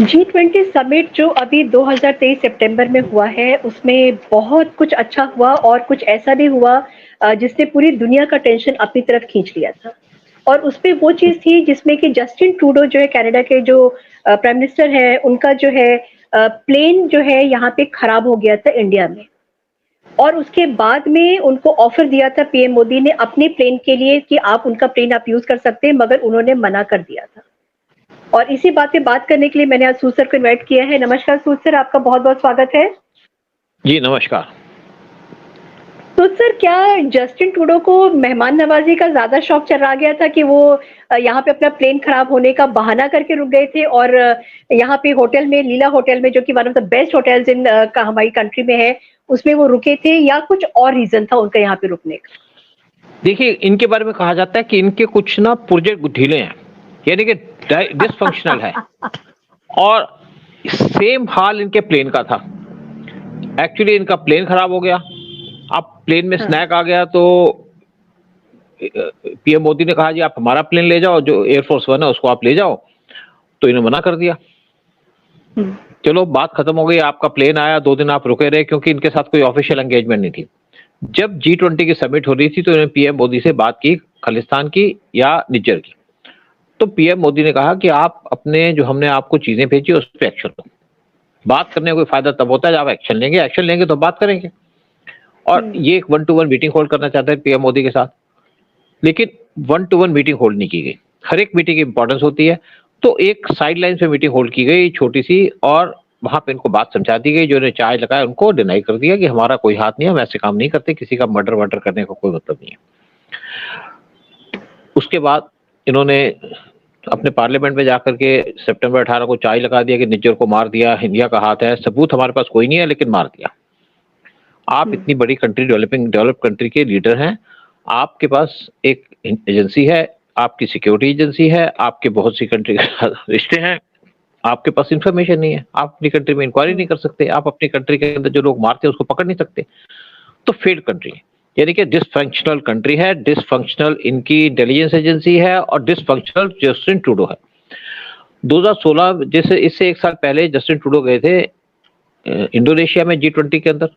G20 summit जो अभी 2023 सितंबर में हुआ है, उसमें बहुत कुछ अच्छा हुआ और कुछ ऐसा भी हुआ जिसने पूरी दुनिया का टेंशन अपनी तरफ खींच लिया था। और उसमें वो चीज़ थी जिसमें कि जस्टिन ट्रूडो जो है कनाडा के जो प्राइम मिनिस्टर है, उनका जो है प्लेन जो है यहाँ पे खराब हो गया था इंडिया में। और उसके बाद में उनको ऑफर दिया था पीएम मोदी ने अपने प्लेन के लिए कि आप उनका प्लेन आप यूज़ कर सकते हैं, मगर उन्होंने मना कर दिया था। और इसी बात पे बात करने के लिए मैंने आज सूद सर को इनवाइट किया है। नमस्कार सूद सर, आपका बहुत-बहुत स्वागत है। जी, नमस्कार। सूद सर, क्या जस्टिन ट्रूडो को मेहमान नवाज़ी का ज़्यादा शौक चढ़ा गया था कि वो यहाँ पे अपना प्लेन खराब होने का बहाना करके रुक गए थे और यहाँ पे होटल में, लीला होटल में, जो कि one of the best hotels in हमारी कंट्री में है, उसमें वो रुके थे, या कुछ और रीज़न था उनका यहाँ पे रुकने का? देखिए, इनके बारे में कहा जाता है कि इनके कुछ ना पुर्जे ढीले हैं, यानी कि डिसफंक्शनल है। और सेम हाल इनके प्लेन का था। एक्चुअली इनका प्लेन खराब हो गया। अब प्लेन में स्नैक आ गया तो पीएम मोदी ने कहा जी आप हमारा प्लेन ले जाओ, जो एयरफोर्स वन है उसको आप ले जाओ, तो इन्होंने मना कर दिया। चलो बात खत्म हो गई, आपका प्लेन आया, 2 दिन आप रुके रहे क्योंकि इनके साथ कोई ऑफिशियल एंगेजमेंट नहीं थी। जब G20 की समिट हो रही थी तो इन्होंने पीएम मोदी से बात की, खालिस्तान की या निज्जर की। तो पीएम मोदी ने कहा कि आप अपने जो हमने आपको चीजें भेजी उस पर एक्शन लो। बात करने का कोई फायदा तब होता है जब आप एक्शन लेंगे तो बात करेंगे। और ये एक 1 टू 1 मीटिंग होल्ड करना चाहते हैं पीएम मोदी के साथ, लेकिन 1 टू 1 मीटिंग होल्ड नहीं की गई। हर एक मीटिंग की इंपॉर्टेंस होती है, तो एक साइडलाइन पे मीटिंग होल्ड की गई छोटी सी, और वहां पे इनको बात समझा दी गई। जो ने चार्ज लगाया उनको डिनाई कर दिया कि हमारा कोई हाथ नहीं है, हम ऐसे काम नहीं करते, किसी का मर्डर वर्डर करने का कोई मतलब नहीं है। उसके बाद इन्होंने अपने पार्लियामेंट में जाकर के सितंबर 18 को चार्ज लगा दिया कि निज्जर को मार दिया, इंडिया का हाथ है। सबूत हमारे पास कोई नहीं है, लेकिन मार दिया। आप इतनी बड़ी कंट्री, डेवलप कंट्री के लीडर हैं, आपके पास एक एजेंसी है, आपकी सिक्योरिटी एजेंसी है, आपके बहुत सी कंट्री के रिश्ते हैं, आपके पास इंफॉर्मेशन नहीं है, आप अपनी कंट्री में इंक्वायरी नहीं कर सकते, आप अपनी कंट्री के अंदर जो लोग मारते हैं उसको पकड़ नहीं सकते। तो फेल्ड कंट्री है, यानी कि डिसफंक्शनल कंट्री है, डिसफंक्शनल इनकी इंटेलिजेंस एजेंसी है और डिसफंक्शनल जस्टिन ट्रूडो है। 2016 जैसे इससे 1 साल पहले जस्टिन ट्रूडो गए थे इंडोनेशिया में G20 के अंदर।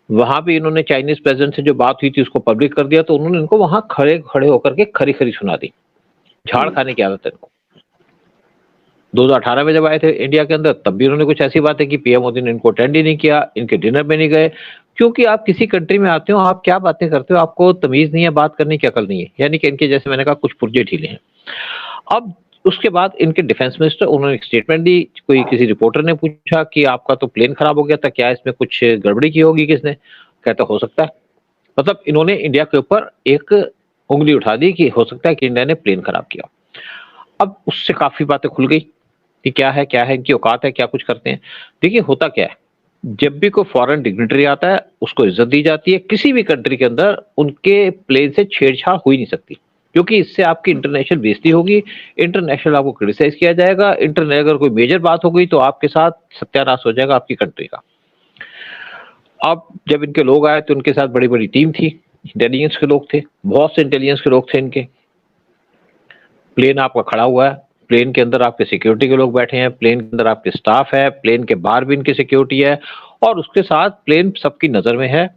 वहां भी इन्होंने चाइनीज प्रेसिडेंट से जो बात हुई थी उसको पब्लिक कर दिया, तो उन्होंने इनको वहां खड़े खड़े होकर के खरी खरी सुना दी। झाड़ खाने की आदत है इनको। 2018 में जब आए थे इंडिया के अंदर, तब भी उन्होंने कुछ ऐसी बातें की, पीएम मोदी ने इनको अटेंड ही नहीं किया, इनके डिनर में नहीं गए। क्योंकि आप किसी कंट्री में आते हो, आप क्या बातें करते हो, आपको तमीज नहीं है, बात करने की अकल नहीं है। यानी कि इनके, जैसे मैंने कहा, कुछ पुर्जे ढीले हैं। अब उसके बाद इनके डिफेंस मिनिस्टर, उन्होंने एक स्टेटमेंट दी। कोई किसी रिपोर्टर ने पूछा कि आपका तो प्लेन खराब हो गया था, क्या इसमें कुछ गड़बड़ी की होगी किसने? कहता हो सकता है। मतलब इन्होंने इंडिया के ऊपर एक उंगली उठा दी कि हो सकता है कि इंडिया ने प्लेन खराब किया। अब उससे काफी बातें खुल गई कि क्या है इनकी औकात है, क्या कुछ करते हैं। देखिए होता क्या है, जब भी कोई फॉरेन डिग्निटरी आता है उसको इज्जत दी जाती है। किसी भी कंट्री के अंदर उनके प्लेन से छेड़छाड़ हो ही नहीं सकती, क्योंकि इससे आपकी इंटरनेशनल बेइज्जती होगी, इंटरनेशनल आपको क्रिटिसाइज किया जाएगा, इंटरनेशनल अगर कोई मेजर बात हो गई तो आपके साथ सत्यानाश हो जाएगा आपकी कंट्री का। अब जब इनके लोग आए तो उनके साथ बड़ी बड़ी टीम थी, इंटेलिजेंस के लोग थे, बहुत से इंटेलिजेंस के लोग थे इनके। प्लेन आपका खड़ा हुआ है, प्लेन के अंदर आपके सिक्योरिटी के लोग बैठे हैं, प्लेन के अंदर आपके स्टाफ है, प्लेन के बाहर भी इनकी सिक्योरिटी है, और उसके साथ प्लेन सबकी नजर में है,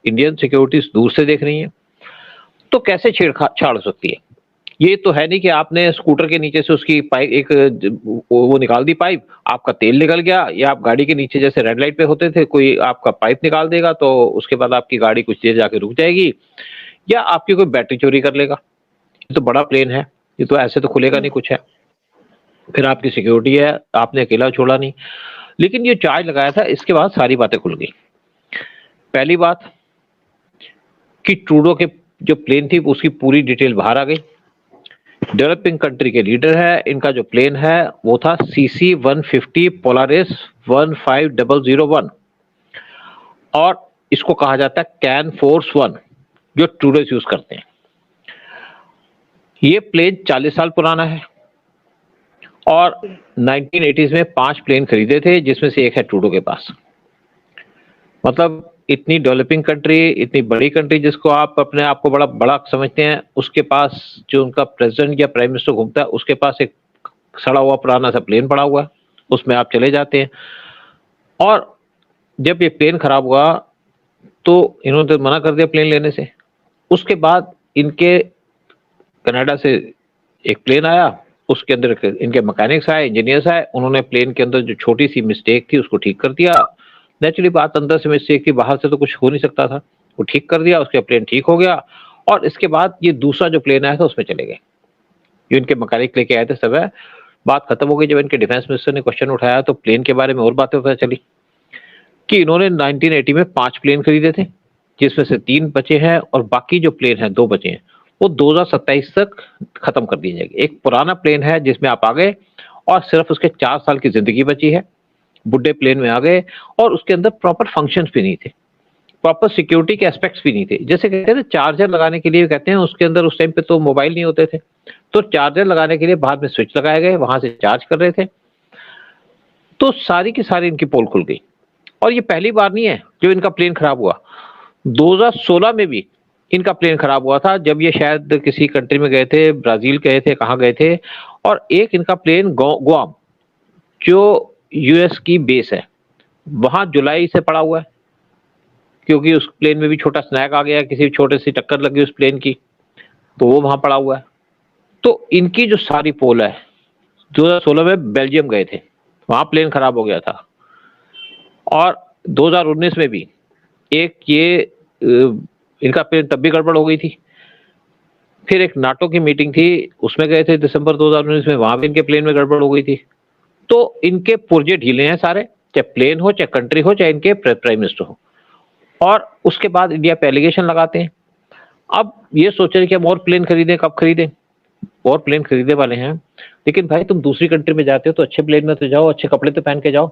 इंडियन सिक्योरिटीज दूर से देख रही हैं। तो कैसे छेड़छाड़ हो सकती है? ये तो है नहीं कि आपने स्कूटर के नीचे से उसकी पाइप एक वो निकाल दी, पाइप, आपका तेल निकल गया, या आप गाड़ी के नीचे जैसे रेड लाइट पे होते थे कोई आपका पाइप निकाल देगा तो उसके बाद आपकी गाड़ी कुछ देर जाके रुक जाएगी, या आपकी कोई बैटरी चोरी कर लेगा। ये तो बड़ा प्लेन है, ये तो ऐसे तो खुलेगा नहीं कुछ है। फिर आपकी सिक्योरिटी है, आपने अकेला छोड़ा नहीं। लेकिन ये चार्ज लगाया था, इसके बाद सारी बातें खुल गई। पहली बात कि ट्रूडो के जो प्लेन थी उसकी पूरी डिटेल बाहर आ गई। डेवलपिंग कंट्री के लीडर है, इनका जो प्लेन है वो था CC-150 पोलारिस 15001, और इसको कहा जाता है कैन फोर्स 1, जो ट्रूडो यूज करते हैं। ये प्लेन 40 साल पुराना है, और 1980s में 5 प्लेन खरीदे थे, जिसमें से एक है ट्रूडो के पास। मतलब इतनी डेवलपिंग कंट्री, इतनी बड़ी कंट्री जिसको आप अपने आप को बड़ा बड़ा समझते हैं, उसके पास जो उनका प्रेसिडेंट या प्राइम मिनिस्टर घूमता है, उसके पास एक सड़ा हुआ पुराना सा प्लेन पड़ा हुआ है। उसमें आप चले जाते हैं। और जब ये प्लेन खराब हुआ तो इन्होंने तो मना कर दिया प्लेन लेने से। उसके बाद इनके कनाडा से एक प्लेन आया, उसके अंदर इनके मैकेनिक्स आए, इंजीनियर्स आए, उन्होंने प्लेन के अंदर जो छोटी सी मिस्टेक थी उसको ठीक कर दिया। नेचुरली बात अंदर से मिस्टेक थी, बाहर से तो कुछ हो नहीं सकता था। वो ठीक कर दिया, उसके प्लेन ठीक हो गया और इसके बाद ये दूसरा जो प्लेन आया था उसमें चले गए। जो इनके मैकेनिक लेके आए थे सब है, बात खत्म हो गई। जब इनके डिफेंस मिनिस्टर ने क्वेश्चन उठाया तो प्लेन के बारे में और बातें पता चली कि इन्होंने 1980 में 5 प्लेन खरीदे थे, जिसमें से 3 बचे हैं और बाकी जो प्लेन है 2 बचे हैं, वो 2027 तक खत्म कर दिए जाएंगे। एक पुराना प्लेन है जिसमें आप आ गए और सिर्फ उसके 4 साल की जिंदगी बची है, बुड्ढे प्लेन में आ गए और उसके अंदर प्रॉपर फंक्शंस भी नहीं थे, प्रॉपर सिक्योरिटी के एस्पेक्ट्स भी नहीं थे। जैसे कहते हैं ना चार्जर लगाने के लिए कहते हैं, उसके अंदर उस टाइम पे तो मोबाइल नहीं होते थे, तो चार्जर लगाने के लिए बाद में स्विच लगाए गए, वहां से चार्ज कर रहे थे। तो सारी की सारी इनकी पोल खुल गई। और ये पहली बार नहीं है जो इनका प्लेन खराब हुआ। 2016 में भी इनका प्लेन खराब हुआ था, जब ये शायद किसी कंट्री में गए थे, ब्राजील गए थे, कहाँ गए थे, और एक इनका प्लेन गुआम जो यूएस की बेस है वहां जुलाई से पड़ा हुआ है, क्योंकि उस प्लेन में भी छोटा स्नैक आ गया, किसी छोटे सी टक्कर लगी उस प्लेन की, तो वो वहां पड़ा हुआ है। तो इनकी जो सारी पोल है, 2016 में बेल्जियम गए थे, वहां प्लेन खराब हो गया था। और 2019 में भी एक ये इनका प्लेन तब भी गड़बड़ हो गई थी। फिर एक नाटो की मीटिंग थी, उसमें गए थे दिसंबर 2019 में, वहां भी इनके प्लेन में गड़बड़ हो गई थी। तो इनके पुर्जे ढीले हैं सारे, चाहे प्लेन हो, चाहे कंट्री हो, चाहे इनके प्राइम मिनिस्टर हो। और उसके बाद इंडिया पे एलिगेशन लगाते हैं। अब ये सोच रहे कि हम और प्लेन खरीदें, कब खरीदें? और प्लेन खरीदने वाले हैं, लेकिन भाई तुम दूसरी कंट्री में जाते हो तो अच्छे प्लेन में तो जाओ, अच्छे कपड़े तो पहन के जाओ।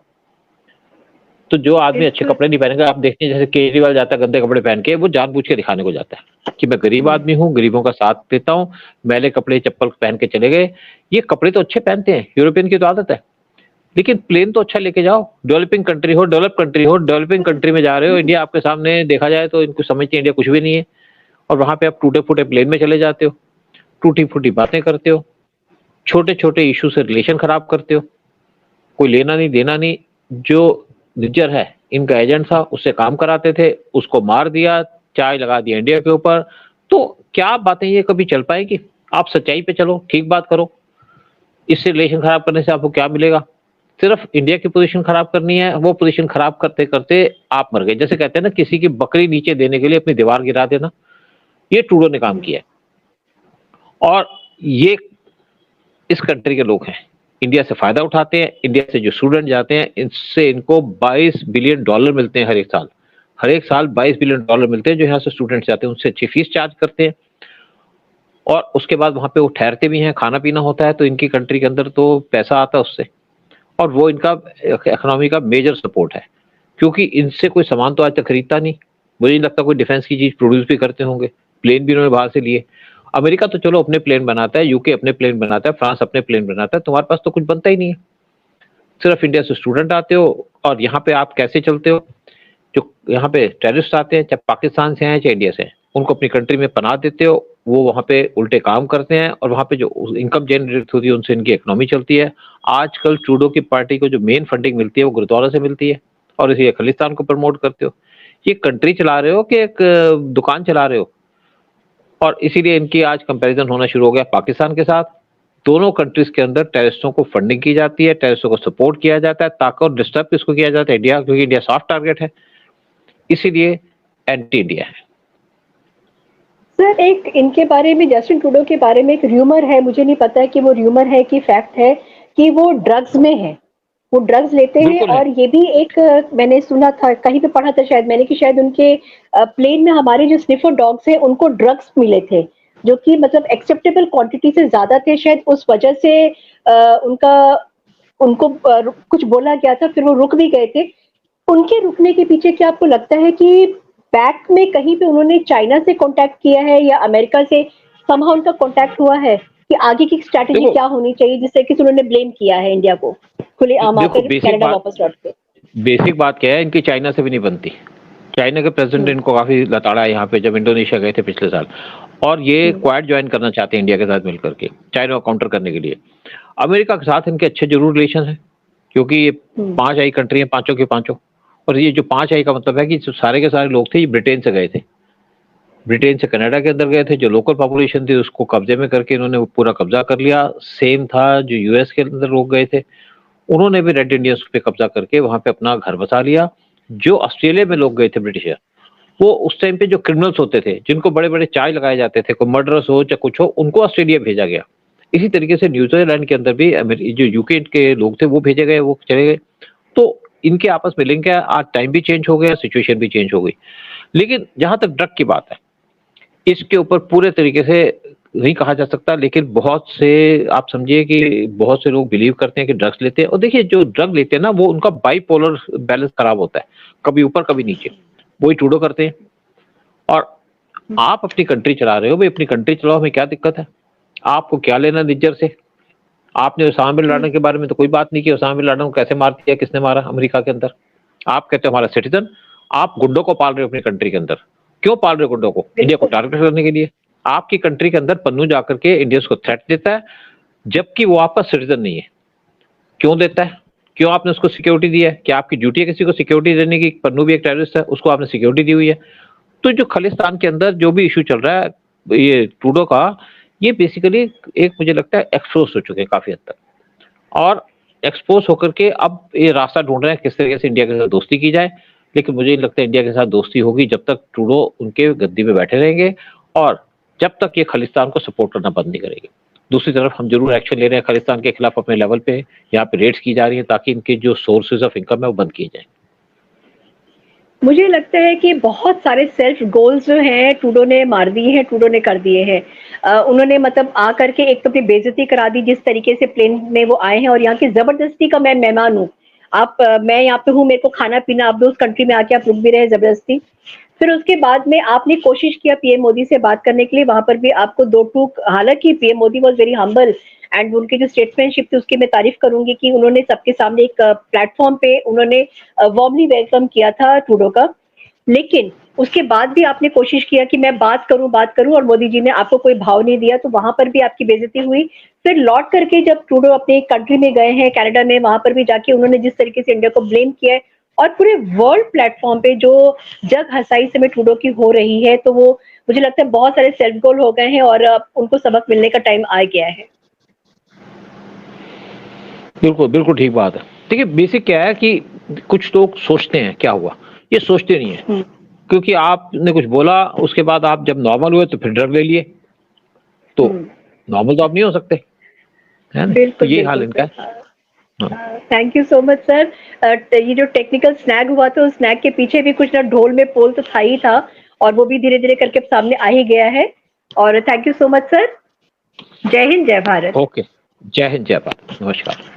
तो जो आदमी अच्छे कपड़े नहीं पहनेगा, आप देखते हैं जैसे केजरीवाल जाता है गंदे कपड़े पहन के, वो जानबूझ के दिखाने को जाता है कि मैं गरीब आदमी हूँ, गरीबों का साथ देता हूँ, मैले कपड़े चप्पल पहन के चले गए। ये कपड़े तो अच्छे पहनते हैं, यूरोपियन की तो आदत है, लेकिन प्लेन तो अच्छा लेके जाओ। डेवलपिंग कंट्री हो, डेवलप कंट्री हो, डेवलपिंग कंट्री में जा रहे हो, इंडिया आपके सामने देखा जाए तो इनको समझते हैं इंडिया कुछ भी नहीं है, और वहां पे आप टूटे फूटे प्लेन में चले जाते हो, टूटी फूटी बातें करते हो, छोटे छोटे इशू से रिलेशन खराब करते हो, कोई लेना नहीं देना नहीं। जो निज्जर है इनका एजेंट था, उससे काम कराते थे, उसको मार दिया, चाय लगा दिया इंडिया के ऊपर। तो क्या बातें ये कभी चल पाएगी? आप सच्चाई पे चलो, ठीक बात करो। इससे रिलेशन खराब करने से आपको क्या मिलेगा? सिर्फ इंडिया की पोजीशन खराब करनी है, वो पोजीशन खराब करते करते आप मर गए। जैसे कहते हैं ना, किसी की बकरी नीचे देने के लिए अपनी दीवार गिरा देना, ये ट्रूडो ने काम किया है। और ये इस कंट्री के लोग हैं, इंडिया से फायदा उठाते हैं। इंडिया से जो स्टूडेंट जाते हैं, इससे इनको $22 बिलियन मिलते हैं हर एक साल। हर एक साल $22 बिलियन मिलते हैं जो यहाँ से स्टूडेंट जाते हैं, उनसे अच्छी फीस चार्ज करते हैं। और उसके बाद वहां पे वो ठहरते भी हैं, खाना पीना होता है, तो इनकी कंट्री के अंदर तो पैसा आता है उससे, और वो इनका इकोनॉमी का मेजर सपोर्ट है। क्योंकि इनसे कोई सामान तो आज तक खरीदता नहीं, मुझे नहीं लगता कोई डिफेंस की चीज प्रोड्यूस भी करते होंगे। प्लेन भी उन्होंने बाहर से लिए। अमेरिका तो चलो अपने प्लेन बनाता है, यूके अपने प्लेन बनाता है, फ्रांस अपने प्लेन बनाता है, तुम्हारे पास तो कुछ बनता ही नहीं है। सिर्फ इंडिया से स्टूडेंट आते हो, और यहाँ पे आप कैसे चलते हो? जो यहाँ पे टेररिस्ट आते हैं, चाहे पाकिस्तान से हैं चाहे इंडिया से हैं, उनको अपनी कंट्री में पनाह देते हो, वो वहाँ पे उल्टे काम करते हैं, और वहाँ पे जो इनकम जनरेट होती है उनसे इनकी इकोनॉमी चलती है। आजकल ट्रूडो की पार्टी को जो मेन फंडिंग मिलती है वो गुरुद्वारा से मिलती है, और इसी खालिस्तान को प्रमोट करते हो। ये कंट्री चला रहे हो कि एक दुकान चला रहे हो? और इसीलिए इनकी आज कंपैरिजन होना शुरू हो गया पाकिस्तान के साथ। दोनों कंट्रीज के अंदर टेररिस्टों को फंडिंग की जाती है, टेररिस्टों को सपोर्ट किया जाता है, ताकि और डिस्टर्ब किसको किया जाता है? इंडिया, क्योंकि इंडिया सॉफ्ट टारगेट है, इसीलिए एंटी इंडिया है। सर, एक इनके बारे में, जस्टिन ट्रूडो के बारे में एक र्यूमर है, मुझे नहीं पता है कि वो र्यूमर है कि फैक्ट है, कि वो ड्रग्स में है, वो ड्रग्स लेते हैं। और ये भी एक मैंने सुना था, कहीं पे पढ़ा था शायद मैंने, कि शायद उनके प्लेन में हमारे जो स्निफर डॉग्स हैं उनको ड्रग्स मिले थे, जो कि मतलब एक्सेप्टेबल क्वांटिटी से ज्यादा थे, शायद उस वजह से उनको कुछ बोला गया था, फिर वो रुक भी गए थे। उनके रुकने के पीछे क्या आपको लगता है कि बैक में कहीं पे उन्होंने चाइना से कांटेक्ट किया है, या अमेरिका से समहाउ उनका कांटेक्ट हुआ है, कि आगे की स्ट्रैटेजी क्या होनी चाहिए, जिससे कि उन्होंने ब्लेम किया है इंडिया को खुले आम आकर कनाडा वापस लौट के? बेसिक बात क्या है, इनकी चाइना से भी नहीं बनती। चाइना के प्रेसिडेंट इनको काफी लताड़ा है यहाँ पे, जब इंडोनेशिया गए थे पिछले साल, और ये क्वाड ज्वाइन करना चाहते हैं इंडिया के साथ मिलकर के, चाइना को काउंटर करने के लिए। अमेरिका के साथ इनके अच्छे जरूर रिलेशन है, क्योंकि ये 5 आई कंट्री है, पांचों के पांचों, और ये जो 5 आई का मतलब है कि सारे के सारे लोग थे ये ब्रिटेन से गए थे, ब्रिटेन से कनाडा के अंदर गए थे, जो लोकल पॉपुलेशन थी उसको कब्जे में करके इन्होंने पूरा कब्जा कर लिया। सेम था जो यूएस के अंदर लोग गए थे, उन्होंने भी रेड इंडियंस पे कब्जा करके वहां पे अपना घर बसा लिया। जो ऑस्ट्रेलिया में लोग गए थे ब्रिटिशर, वो उस टाइम पे जो क्रिमिनल्स होते थे, जिनको बड़े बड़े चार्ज लगाए जाते थे, कोई मर्डरस हो या कुछ हो, उनको ऑस्ट्रेलिया भेजा गया। इसी तरीके से न्यूजीलैंड के अंदर भी जो यूके के लोग थे वो भेजे गए, वो चले गए। तो इनके आपस में लिंक है। आज टाइम भी चेंज हो गया, सिचुएशन भी चेंज हो गई। लेकिन जहां तक ड्रग की बात है, इसके ऊपर पूरे तरीके से नहीं कहा जा सकता, लेकिन बहुत से आप समझिए कि बहुत से लोग बिलीव करते हैं कि ड्रग्स लेते हैं। और देखिए जो ड्रग लेते हैं ना, वो उनका बाइपोलर बैलेंस खराब होता है, कभी ऊपर कभी नीचे। वही ट्रूडो करते हैं। और आप अपनी कंट्री चला रहे हो, भाई अपनी कंट्री चलाओ, हमें क्या दिक्कत है? आपको क्या लेना निज्जर से? आपने ओसामा बिन लादेन के बारे में तो कोई बात नहीं की, ओसामा बिन लादेन को कैसे मार दिया, किसने मारा अमेरिका के अंदर। आप कहते हो हमारा सिटीजन, आप गुंडों को पाल रहे हो अपनी कंट्री के अंदर। क्यों पाल रहे हो गुंडों को? इंडिया को टारगेट करने के लिए। आपकी कंट्री के अंदर पन्नू जाकर के इंडियंस को थ्रेट देता है, जबकि वो आपका सिटीजन नहीं है। क्यों देता है? क्यों आपने उसको सिक्योरिटी दी है? क्या आपकी ड्यूटी है किसी को सिक्योरिटी देने की? पन्नू भी एक टेररिस्ट है, उसको आपने सिक्योरिटी दी हुई है। तो जो खालिस्तान के अंदर जो भी इशू चल रहा है ये ट्रूडो का, ये बेसिकली एक मुझे लगता है एक्सपोज हो चुके हैं काफी हद तक, और एक्सपोज होकर के अब ये रास्ता ढूंढ रहे हैं किस तरीके से इंडिया के साथ दोस्ती की जाए। लेकिन मुझे नहीं लगता इंडिया के साथ दोस्ती होगी जब तक ट्रूडो उनके गद्दी पे बैठे रहेंगे, और जब तक ये खालिस्तान को सपोर्ट करना बंद नहीं करेंगे। दूसरी तरफ हम जरूर एक्शन ले रहे हैं खालिस्तान के खिलाफ अपने लेवल पे, यहाँ पे रेड्स की जा रही है ताकि इनके जो सोर्सेज ऑफ इनकम है वो बंद किए जाए। मुझे लगता है कि बहुत सारे सेल्फ गोल्स जो हैं ट्रूडो ने मार दिए हैं, ट्रूडो ने कर दिए हैं। उन्होंने मतलब आकर के एक तो अपनी बेइज्जती करा दी, जिस तरीके से प्लेन में वो आए हैं, और यहाँ की जबरदस्ती का मैं मेहमान हूँ। मैं यहाँ पे हूँ, मेरे को खाना पीना, आप उस कंट्री में आके आप रुक भी रहे हैं जबरदस्ती। फिर उसके बाद में आपने कोशिश किया पीएम मोदी से बात करने के लिए, वहां पर भी आपको दो टूक, हालांकि PM Modi was very humble and उनकी जो स्टेट्समैनशिप थी उसकी मैं तारीफ करूंगी कि उन्होंने सबके सामने एक प्लेटफॉर्म पे उन्होंने वार्मली वेलकम किया था ट्रूडो का। लेकिन उसके बाद भी आपने कोशिश किया कि मैं बात करूं, और मोदी जी ने आपको कोई भाव नहीं दिया, तो वहां पर भी आपकी बेइज्जती हुई। फिर लौट करके जब ट्रूडो अपने कंट्री में गए हैं कनाडा में, वहां पर भी जाके उन्होंने जिस तरीके से इंडिया को ब्लेम किया है, और पूरे वर्ल्ड प्लेटफॉर्म पे जो जग हंसाई समय ट्रूडो की हो रही है, तो वो मुझे लगता है बहुत सारे सेल्फ गोल हो गए हैं और उनको सबक मिलने का टाइम आ गया है। बिल्कुल बिल्कुल ठीक बात है। देखिए बेसिक क्या है कि कुछ लोग सोचते हैं क्या हुआ, ये सोचते नहीं है। क्योंकि आपने कुछ बोला, उसके बाद आप जब नॉर्मल हुए तो फिर ड्रग ले लिए, तो नॉर्मल तो आप नहीं हो सकते, है ना? तो ये हाल इनका है। Thank you so much sir. ये जो टेक्निकल स्नैग हुआ था, उस स्नैग के पीछे भी कुछ ना ढोल में पोल तो था ही था, और वो भी धीरे धीरे करके सामने आ ही गया है। और thank you so much sir. जय हिंद, जय भारत। ओके, जय हिंद, जय भारत, नमस्कार।